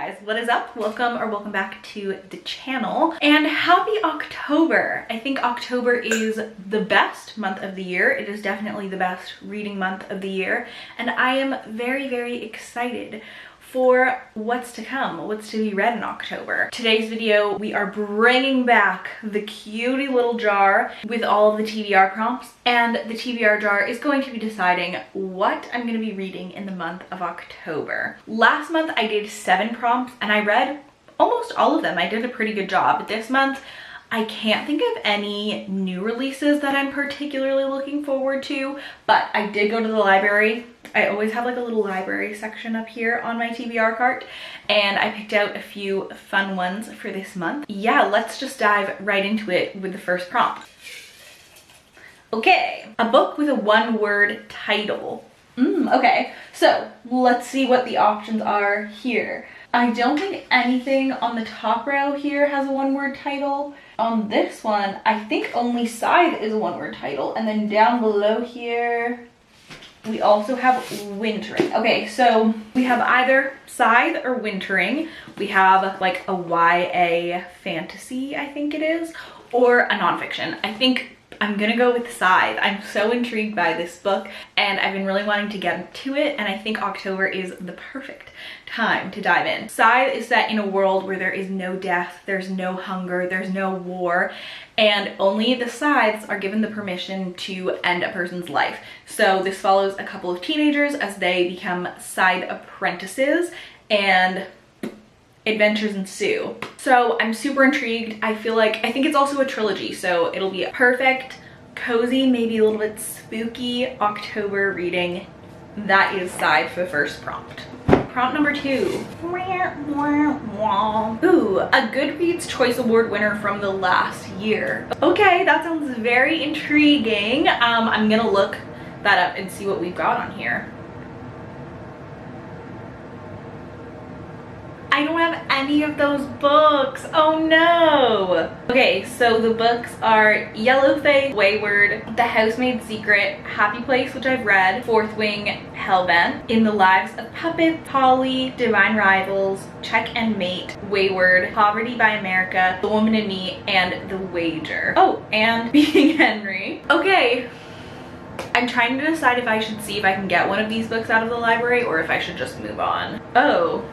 guys, what is up? Welcome back to the channel, and happy October. I think October is the best month of the year. It is definitely the best reading month of the year, and I am very excited for what's to come, what's to be read in October. Today's video, we are bringing back the cutie little jar with all of the TBR prompts, and the TBR jar is going to be deciding what I'm going to be reading in the month of October. Last month I did 7 prompts and I read almost all of them. I did a pretty good job. This month I can't think of any new releases that I'm particularly looking forward to, but I did go to the library. I always have like a little library section up here on my TBR cart, and I picked out a few fun ones for this month. Yeah, let's just dive right into it with the first prompt. Okay, a book with a one-word title. Okay, so let's see what the options are here. I don't think anything on the top row here has a one-word title. On this one, I think only Scythe is a one-word title, and then down below here, we also have Wintering. Okay, so we have either Scythe or Wintering. We have like a YA fantasy, I think it is, or a nonfiction. I think I'm gonna go with Scythe. I'm so intrigued by this book and I've been really wanting to get to it, and I think October is the perfect time to dive in. Scythe is set in a world where there is no death, there's no hunger, there's no war, and only the Scythes are given the permission to end a person's life. So this follows a couple of teenagers as they become Scythe apprentices and adventures ensue. So I'm super intrigued. I think it's also a trilogy, so it'll be a perfect, cozy, maybe a little bit spooky October reading. That is Scythe for the first prompt. Prompt number 2. Ooh, a Goodreads Choice Award winner from the last year. Okay, that sounds very intriguing. I'm gonna look that up and see what we've got on here. I don't have any of those books. Oh no. Okay, so the books are Yellowface, Wayward, The Housemaid's Secret, Happy Place, which I've read, Fourth Wing, Hellbent, In the Lives of Puppets, Polly, Divine Rivals, Check and Mate, Wayward, Poverty by America, The Woman in Me, and The Wager. Oh, and Being Henry. Okay. I'm trying to decide if I should see if I can get one of these books out of the library or if I should just move on. Oh.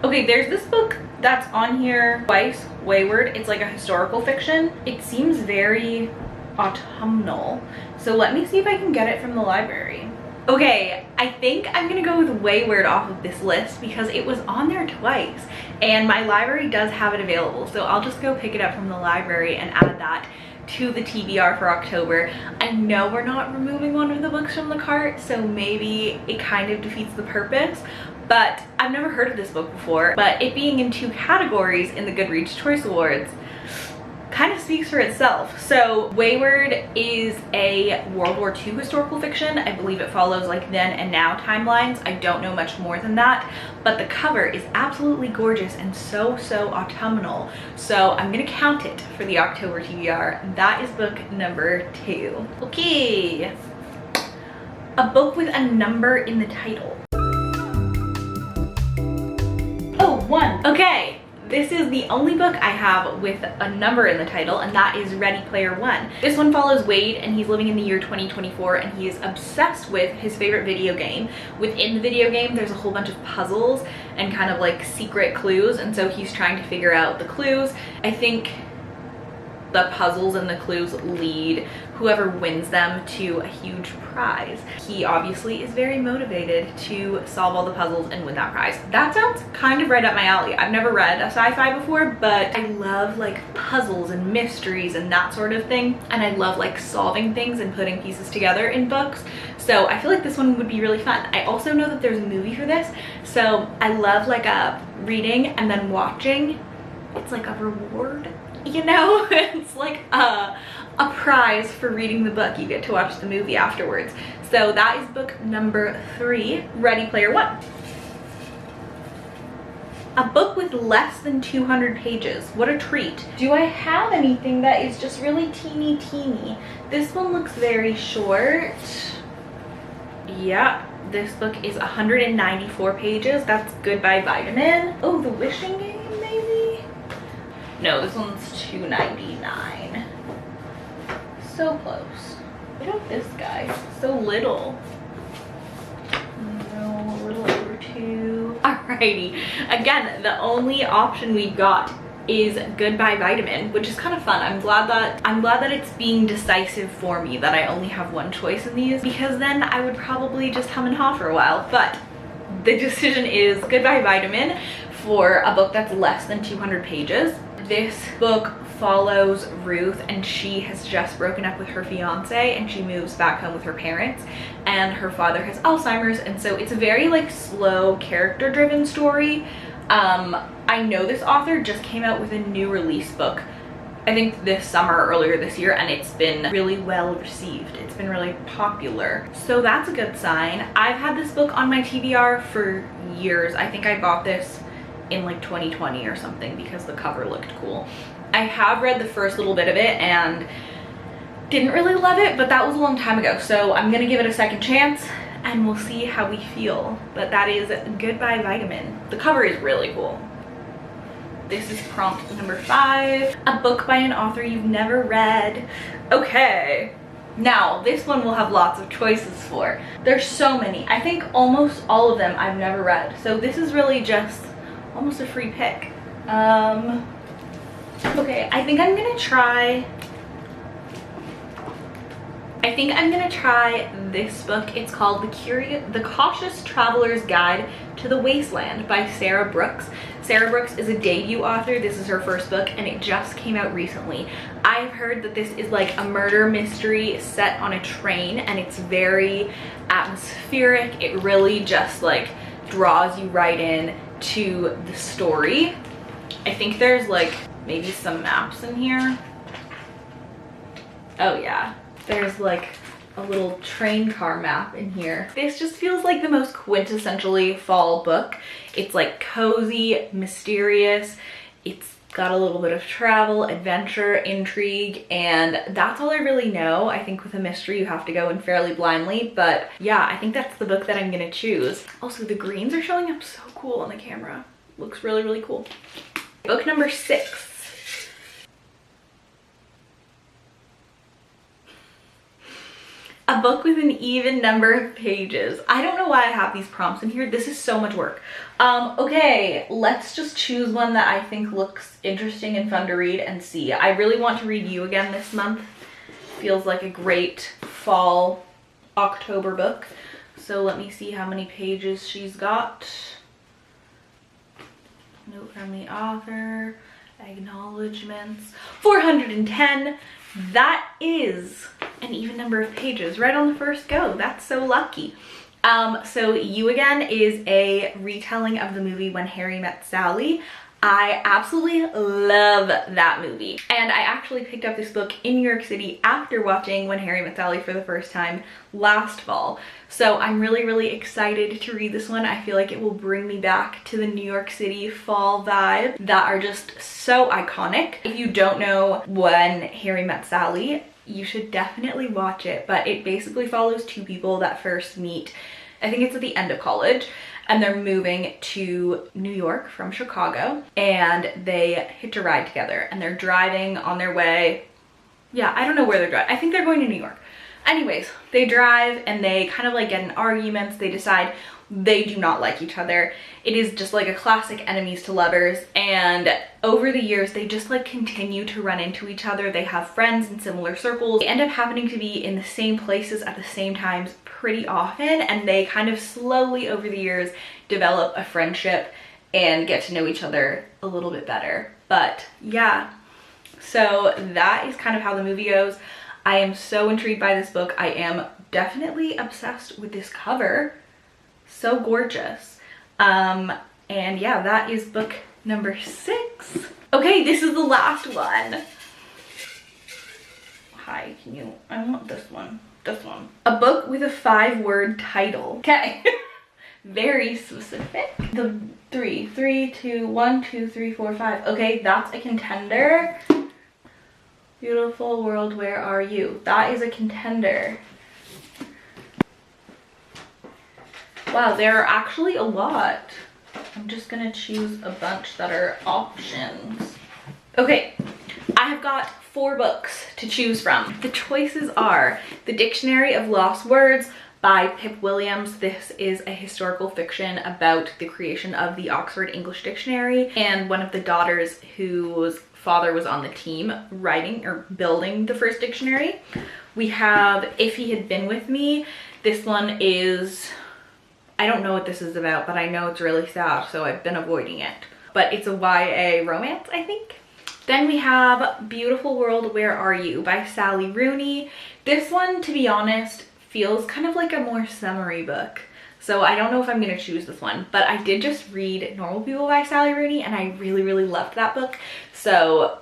Okay, there's this book that's on here twice, Wayward. It's like a historical fiction. It seems very autumnal. So let me see if I can get it from the library. Okay, I think I'm gonna go with Wayward off of this list because it was on there twice and my library does have it available. So I'll just go pick it up from the library and add that to the TBR for October. I know we're not removing one of the books from the cart, so maybe it kind of defeats the purpose, but I've never heard of this book before. But it being in 2 categories in the Goodreads Choice Awards kind of speaks for itself. So Wayward is a World War II historical fiction. I believe it follows like then and now timelines. I don't know much more than that, but the cover is absolutely gorgeous and so autumnal. So I'm gonna count it for the October TBR. That is book number 2. Okay, a book with a number in the title. Oh, 1. Okay. This is the only book I have with a number in the title, and that is Ready Player One. This one follows Wade, and he's living in the year 2024, and he is obsessed with his favorite video game. Within the video game, there's a whole bunch of puzzles and kind of like secret clues, and so he's trying to figure out the clues. I think the puzzles and the clues lead whoever wins them to a huge prize. He obviously is very motivated to solve all the puzzles and win that prize. That sounds kind of right up my alley. I've never read a sci-fi before, but I love like puzzles and mysteries and that sort of thing. And I love like solving things and putting pieces together in books. So I feel like this one would be really fun. I also know that there's a movie for this. So I love like reading and then watching. It's like a reward, you know? It's like a prize for reading the book. You get to watch the movie afterwards. So that is book number 3, Ready Player One. A book with less than 200 pages. What a treat. Do I have anything that is just really teeny? This one looks very short. Yeah, This book is 194 pages. That's Goodbye Vitamin. Oh, The Wishing Game, maybe? No, this one's $2.99. So close. Look at this guy, so little. No, a little over 2. Alrighty, again, the only option we've got is Goodbye Vitamin, which is kind of fun. I'm glad that it's being decisive for me that I only have one choice in these, because then I would probably just hum and haw for a while. But the decision is Goodbye Vitamin for a book that's less than 200 pages. This book follows Ruth, and she has just broken up with her fiance and she moves back home with her parents, and her father has Alzheimer's, and so it's a very like slow, character driven story. I know this author just came out with a new release book, I think this summer or earlier this year, and it's been really well received. It's been really popular, so that's a good sign. I've had this book on my TBR for years. I think I bought this in like 2020 or something because the cover looked cool. I have read the first little bit of it and didn't really love it, but that was a long time ago, so I'm gonna give it a second chance and we'll see how we feel. But that is Goodbye Vitamin. The cover is really cool. This is prompt number 5, a book by an author you've never read. Okay, now this one will have lots of choices for. There's so many. I think almost all of them I've never read, so this is really just almost a free pick. Okay, I think I'm gonna try this book. It's called The Cautious Traveler's Guide to the Wasteland by Sarah Brooks. Sarah Brooks is a debut author. This is her first book and it just came out recently. I've heard that this is like a murder mystery set on a train, and it's very atmospheric. It really just like draws you right in to the story. I think there's like maybe some maps in here. Oh yeah, there's like a little train car map in here. This just feels like the most quintessentially fall book. It's like cozy, mysterious. It's got a little bit of travel, adventure, intrigue, and that's all I really know. I think with a mystery you have to go in fairly blindly, but yeah, I think that's the book that I'm gonna choose. Also, the greens are showing up so cool on the camera. Looks really, really cool. Book number 6. A book with an even number of pages. I don't know why I have these prompts in here. This is so much work. Okay, let's just choose one that I think looks interesting and fun to read and see. I really want to read You Again this month. Feels like a great fall October book. So let me see how many pages she's got. Note from the author, acknowledgements, 410. That is an even number of pages right on the first go. That's so lucky. So You Again is a retelling of the movie When Harry Met Sally. I absolutely love that movie. And I actually picked up this book in New York City after watching When Harry Met Sally for the first time last fall. So I'm really, really excited to read this one. I feel like it will bring me back to the New York City fall vibe that are just so iconic. If you don't know When Harry Met Sally, you should definitely watch it, but it basically follows two people that first meet, I think it's at the end of college, and they're moving to New York from Chicago, and they hitch a ride together and they're driving on their way. Yeah, I don't know where they're driving. I think they're going to New York. Anyways, they drive and they kind of like get in arguments. They decide they do not like each other. It is just like a classic enemies to lovers, and over the years they just like continue to run into each other. They have friends in similar circles. They end up happening to be in the same places at the same times pretty often, and they kind of slowly over the years develop a friendship and get to know each other a little bit better. But yeah, so that is kind of how the movie goes. I am so intrigued by this book. I am definitely obsessed with this cover. So gorgeous. And yeah, that is book number 6. Okay, this is the last one. Hi, can you, I want this one. This one. A book with a 5-word title. Okay. Very specific. The 3, 2, 1, 2, 3, 4, 5. Okay, that's a contender. Beautiful World, Where Are You? That is a contender. Wow, there are actually a lot. I'm just gonna choose a bunch that are options. Okay, I have got 4 books to choose from. The choices are The Dictionary of Lost Words by Pip Williams. This is a historical fiction about the creation of the Oxford English Dictionary and one of the daughters whose father was on the team writing or building the first dictionary. We have If He Had Been With Me. This one is, I don't know what this is about, but I know it's really sad, so I've been avoiding it. But it's a YA romance, I think. Then we have Beautiful World, Where Are You by Sally Rooney. This one, to be honest, feels kind of like a more summery book. So I don't know if I'm gonna choose this one, but I did just read Normal People by Sally Rooney and I really, really loved that book. So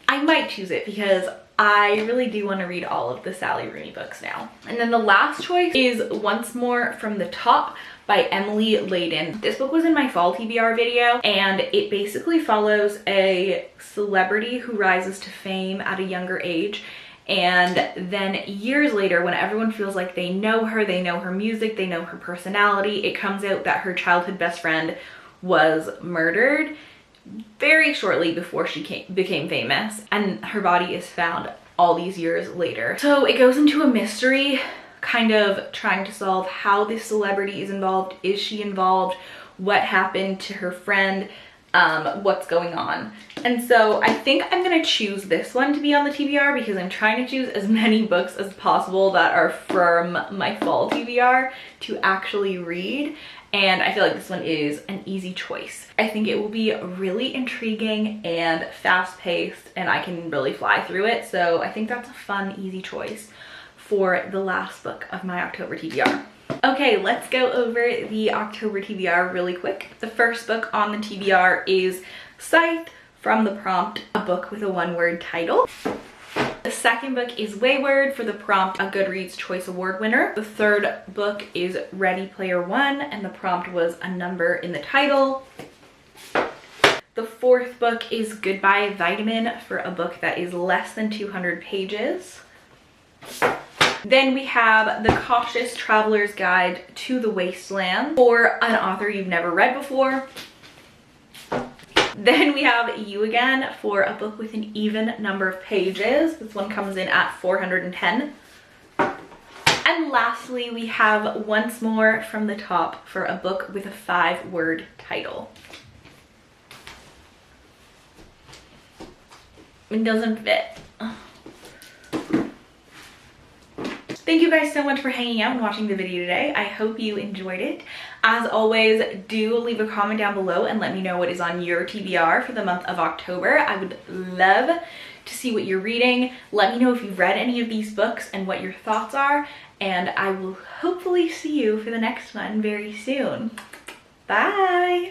I might choose it because I really do want to read all of the Sally Rooney books now. And then the last choice is Once More from the Top by Emily Layden. This book was in my fall TBR video and it basically follows a celebrity who rises to fame at a younger age. And then years later, when everyone feels like they know her music, they know her personality, it comes out that her childhood best friend was murdered very shortly before she became famous, and her body is found all these years later. So it goes into a mystery, kind of trying to solve how this celebrity is involved. Is she involved? What happened to her friend? What's going on? And so I think I'm gonna choose this one to be on the TBR because I'm trying to choose as many books as possible that are from my fall TBR to actually read, and I feel like this one is an easy choice. I think it will be really intriguing and fast-paced and I can really fly through it, so I think that's a fun, easy choice for the last book of my October TBR. Okay, let's go over the October TBR really quick. The first book on the TBR is Scythe from the Prompt, a book with a one-word title. The second book is Wayward for the Prompt, a Goodreads Choice Award winner. The third book is Ready Player One, and the prompt was a number in the title. The fourth book is Goodbye Vitamin for a book that is less than 200 pages. Then we have The Cautious Traveler's Guide to the Wasteland for an author you've never read before. Then we have You Again for a book with an even number of pages. This one comes in at 410. And lastly, we have Once More from the Top for a book with a 5-word title. It doesn't fit. Thank you guys so much for hanging out and watching the video today. I hope you enjoyed it. As always, do leave a comment down below and let me know what is on your TBR for the month of October. I would love to see what you're reading. Let me know if you've read any of these books and what your thoughts are. And I will hopefully see you for the next one very soon. Bye!